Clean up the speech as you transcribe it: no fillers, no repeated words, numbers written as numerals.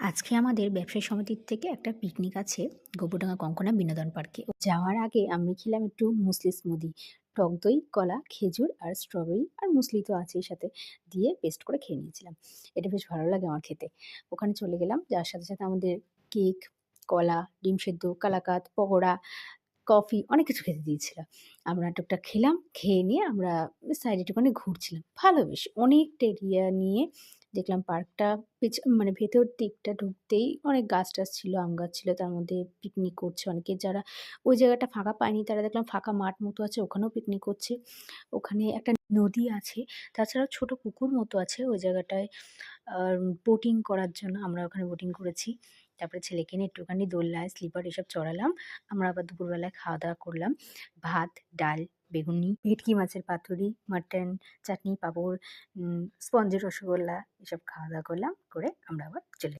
আজকে আমাদের ব্যবসায়ী সমিতির থেকে একটা পিকনিক আছে গোবরডাঙ্গা কঙ্কনা বিনোদন পার্কে। যাওয়ার আগে আমি খেলাম একটু মুসলি স্মুদি। টক দই, কলা, খেজুর আর স্ট্রবেরি আর মুসলি তো আছেই সাথে, দিয়ে পেস্ট করে খেয়ে নিয়েছিলাম। এটা বেশ ভালো লাগে আমার খেতে। ওখানে চলে গেলাম, যার সাথে সাথে আমাদের কেক, কলা, ডিম সেদ্ধ, কালাকাঁদ, পকোড়া, কফি অনেক কিছু খেতে দিয়েছিল। আমরা টুকটাক খেলাম। খেয়ে নিয়ে আমরা সাইডে একটুখানি ঘুরছিলাম। ভালো বেশ অনেকটা এরিয়া নিয়ে দেখলাম পার্কটা। মানে ভেতর দিকটা ঢুকতেই অনেক গাছ-টাছ ছিল, আম গাছ ছিল। তার মধ্যে পিকনিক করছে অনেকে। যারা ওই জায়গাটা ফাঁকা পায়নি তারা দেখলাম ফাঁকা মাঠ মতো আছে, ওখানেও পিকনিক করছে। ওখানে একটা নদী আছে। তাছাড়াও ছোট পুকুর মতো আছে ওই জায়গাটায়। আর বোটিং করার জন্য আমরা ওখানে বোটিং করেছি। তারপরে ছেলেকে নিয়ে একটুখানি দোলনায়, স্লিপার এসব চড়ালাম। আমরা আবার দুপুরবেলায় খাওয়া-দাওয়া করলাম। ভাত, ডাল, বেগুনি, ভেটকি মাছের পাতুরি, মাটন, চাটনি, পাঁপড়, স্পঞ্জের রসগোল্লা এসব খাওয়া-দাওয়া করলাম। করে আমরা আবার চলে